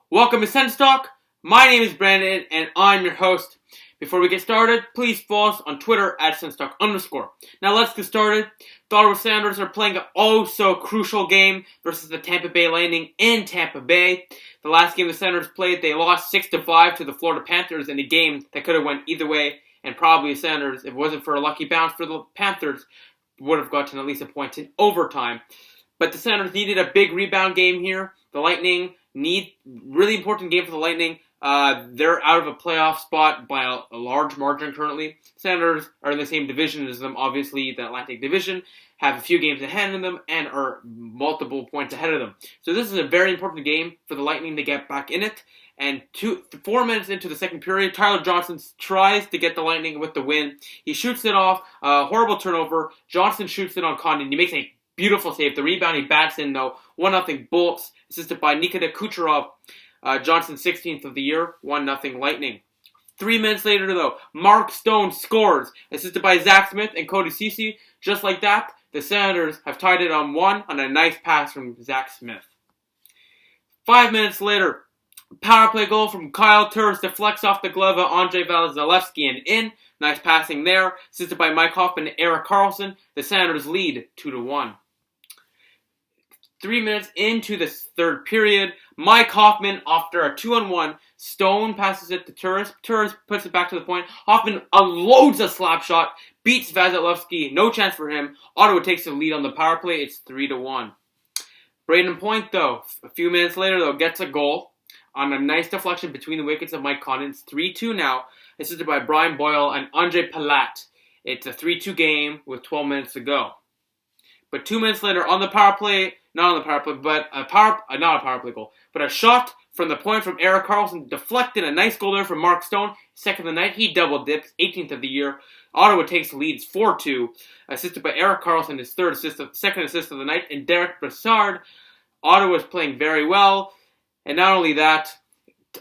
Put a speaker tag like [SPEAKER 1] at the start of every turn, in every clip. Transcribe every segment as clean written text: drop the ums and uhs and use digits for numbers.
[SPEAKER 1] Welcome to SENS Talk. My name is Brandon, and I'm your host. Before we get started, please follow us on Twitter at SENSTalk_. Now let's get started. The Ottawa Senators are playing an oh-so-crucial game versus the Tampa Bay Lightning in Tampa Bay. The last game the Senators played, they lost 6-5 to the Florida Panthers in a game that could have went either way, and probably the Senators, if it wasn't for a lucky bounce for the Panthers, would have gotten at least a point in overtime. But the Senators needed a big rebound game here. The Lightning need really important game for the Lightning. They're out of a playoff spot by a large margin currently. Senators are in the same division as them, obviously, the Atlantic Division, have a few games ahead of them, and are multiple points ahead of them. So this is a very important game for the Lightning to get back in it. And 4 minutes into the second period, Tyler Johnson tries to get the Lightning with the win. He shoots it off, horrible turnover. Johnson shoots it on Condon. He makes a beautiful save. The rebound, he bats in, though. 1-0 Bolts, assisted by Nikita Kucherov. Johnson's 16th of the year, 1-0 Lightning. 3 minutes later, though, Mark Stone scores, assisted by Zach Smith and Cody Ceci. Just like that, the Senators have tied it on 1 on a nice pass from Zach Smith. 5 minutes later, power play goal from Kyle Turris deflects off the glove of Andrei Vasilevskiy and in. Nice passing there, assisted by Mike Hoffman and Erik Karlsson. The Senators lead 2-1. 3 minutes into the third period, Mike Hoffman, after a 2-on-1, Stone passes it to Turris. Turris puts it back to the point. Hoffman unloads a slap shot, beats Vasilevskiy. No chance for him. Ottawa takes the lead on the power play. It's 3-1. Braden Point, though, a few minutes later, though, gets a goal on a nice deflection between the wickets of Mike Condon. It's 3-2 now, assisted by Brian Boyle and Andre Palat. It's a 3-2 game with 12 minutes to go. But 2 minutes later, on the power play, not on the power play, but not a power play goal, but a shot from the point from Erik Karlsson deflected. A nice goal there from Mark Stone, second of the night. He double dips, 18th of the year. Ottawa takes the lead, 4-2, assisted by Erik Karlsson, his second assist of the night, and Derek Brassard. Ottawa is playing very well, and not only that,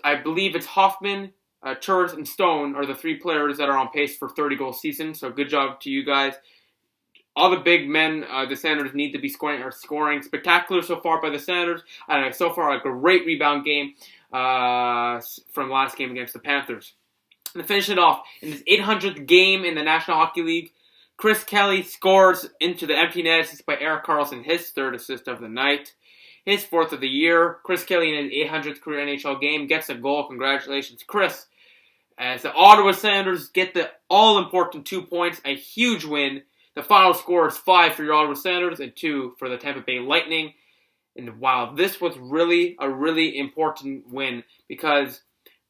[SPEAKER 1] I believe it's Hoffman, Turris, and Stone are the three players that are on pace for 30-goal season. So good job to you guys. All the big men the Senators need to be scoring are scoring. Spectacular so far by the Senators. So far, a great rebound game from last game against the Panthers. And to finish it off, in his 800th game in the National Hockey League, Chris Kelly scores into the empty net, assisted by Erik Karlsson, his third assist of the night. His fourth of the year. Chris Kelly in his 800th career NHL game gets a goal. Congratulations, Chris. As the Ottawa Senators get the all-important 2 points, a huge win. The final score is 5 for your Ottawa Senators and 2 for the Tampa Bay Lightning. And wow, this was really a really important win because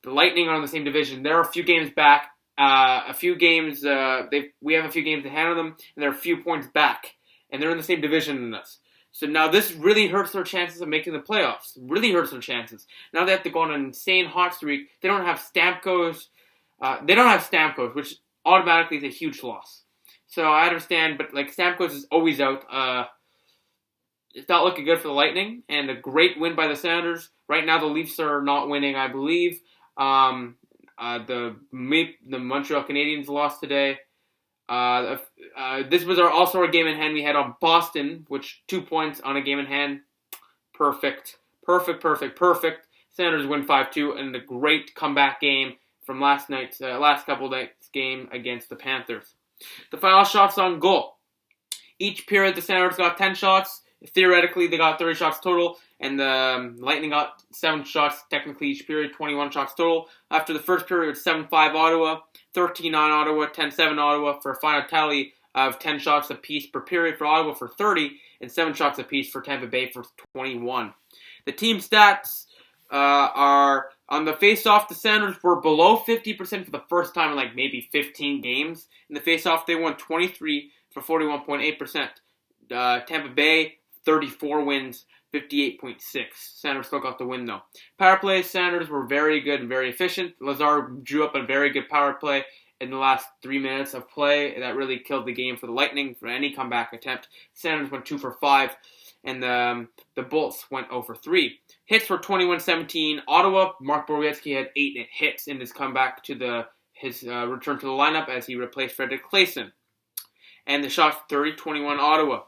[SPEAKER 1] the Lightning are in the same division. They're a few games back. We have a few games ahead of them, and they're a few points back. And they're in the same division as us. So now this really hurts their chances of making the playoffs. Really hurts their chances. Now they have to go on an insane hot streak. They don't have Stamkos. Which automatically is a huge loss. So I understand, but Stamkos is always out. It's not looking good for the Lightning, and a great win by the Senators. Right now the Leafs are not winning, I believe. The Montreal Canadiens lost today. This was also our game in hand we had on Boston, which 2 points on a game in hand. Perfect. Senators win 5-2, and a great comeback game from last couple nights game against the Panthers. The final shots on goal. Each period, the Senators got 10 shots. Theoretically, they got 30 shots total, and the Lightning got 7 shots technically each period, 21 shots total. After the first period, it was 7-5 Ottawa, 13-9 Ottawa, 10-7 Ottawa, for a final tally of 10 shots apiece per period for Ottawa for 30, and 7 shots apiece for Tampa Bay for 21. The team stats are, on the face-off, the Senators were below 50% for the first time in maybe 15 games. In the face-off, they won 23 for 41.8%. Tampa Bay, 34 wins, 58.6. Senators still got the win, though. Power play, Senators were very good and very efficient. Lazar drew up a very good power play in the last 3 minutes of play. That really killed the game for the Lightning for any comeback attempt. Senators went 2 for 5, and the Bolts went 0 for 3. Hits were 21-17. Ottawa, Mark Borowiecki had 8 hits in his comeback to his return to the lineup as he replaced Frederick Claesson. And the shots 30-21 Ottawa.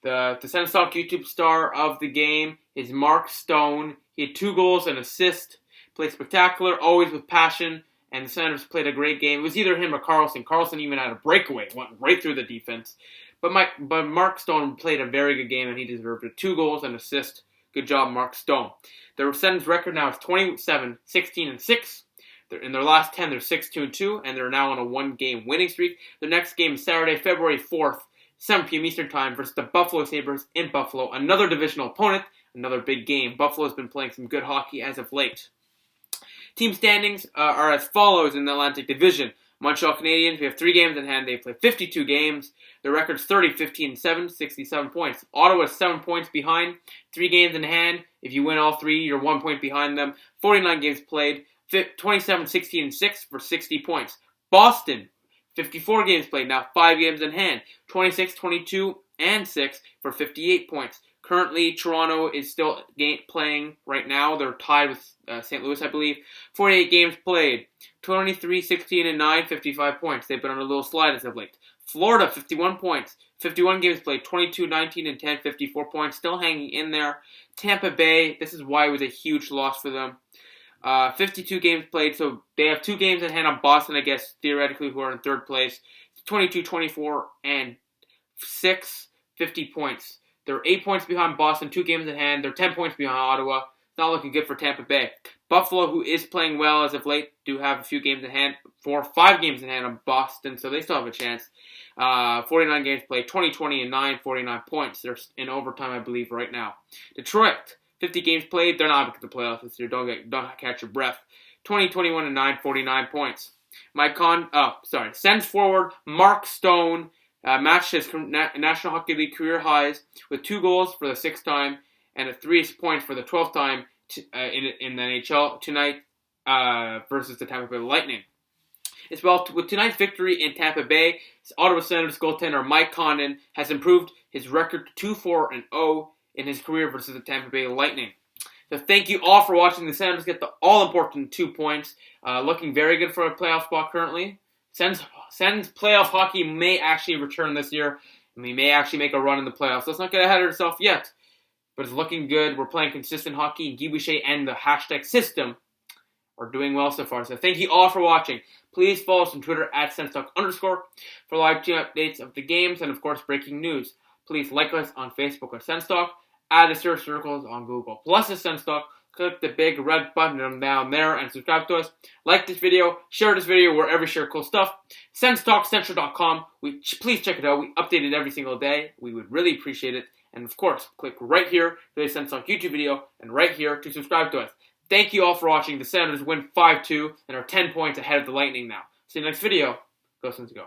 [SPEAKER 1] The SENS Talk YouTube star of the game is Mark Stone. He had 2 goals and assist. Played spectacular, always with passion. And the Senators played a great game. It was either him or Carlson. Carlson even had a breakaway, went right through the defense. But Mark Stone played a very good game, and he deserved it. 2 goals and assist. Good job, Mark Stone. Their Senators record now is 27, 16, and 6. In their last 10, they're 6-2-2, and they're now on a 1-game winning streak. Their next game is Saturday, February 4th, 7 p.m. Eastern Time versus the Buffalo Sabres in Buffalo. Another divisional opponent, another big game. Buffalo's been playing some good hockey as of late. Team standings are as follows in the Atlantic Division. Montreal Canadiens, we have 3 games in hand. They've played 52 games. Their record's 30, 15, 7, 67 points. Ottawa is 7 points behind. 3 games in hand. If you win all 3, you're 1 point behind them. 49 games played. 27, 16, and 6 for 60 points. Boston, 54 games played. Now 5 games in hand. 26, 22, and 6 for 58 points. Currently, Toronto is still playing right now. They're tied with St. Louis, I believe. 48 games played. 23, 16, and 9, 55 points. They've been on a little slide as of late. Florida, 51 points. 51 games played. 22, 19, and 10, 54 points. Still hanging in there. Tampa Bay, this is why it was a huge loss for them. 52 games played, so they have 2 games in hand on Boston, I guess, theoretically, who are in 3rd place. 22, 24, and 6, 50 points. They're 8 points behind Boston, 2 games in hand. They're 10 points behind Ottawa. It's not looking good for Tampa Bay. Buffalo, who is playing well as of late, do have a few games in hand. 5 games in hand on Boston, so they still have a chance. 49 games played, 20, 20, and 9, 49 points. They're in overtime, I believe, right now. Detroit, 50 games played. They're not making the playoffs this year. Don't catch your breath. 20, 21, and 9, 49 points. SENS forward Mark Stone matched his National Hockey League career highs with 2 goals for the 6th time and 3 points for the 12th time in the NHL tonight versus the Tampa Bay Lightning. As well, with tonight's victory in Tampa Bay, Ottawa Senators goaltender Mike Condon has improved his record to 2-4-0 in his career versus the Tampa Bay Lightning. So thank you all for watching. The Senators get the all-important 2 points. Looking very good for a playoff spot currently. Sens playoff hockey may actually return this year, and we may actually make a run in the playoffs. Let's not get ahead of ourselves yet, but it's looking good. We're playing consistent hockey, and Guy Boucher and the hashtag system are doing well so far. So thank you all for watching. Please follow us on Twitter at @SensTalk_ for live team updates of the games and, of course, breaking news. Please like us on Facebook at SensTalk. Add the search circles on Google Plus as SensTalk. Click the big red button down there and subscribe to us. Like this video, share this video wherever you share cool stuff. SensTalkCentral.com. Please check it out. We update it every single day. We would really appreciate it. And of course, click right here for the SensTalk YouTube video and right here to subscribe to us. Thank you all for watching. The Senators win 5-2 and are 10 points ahead of the Lightning now. See you next video. Go Sens go.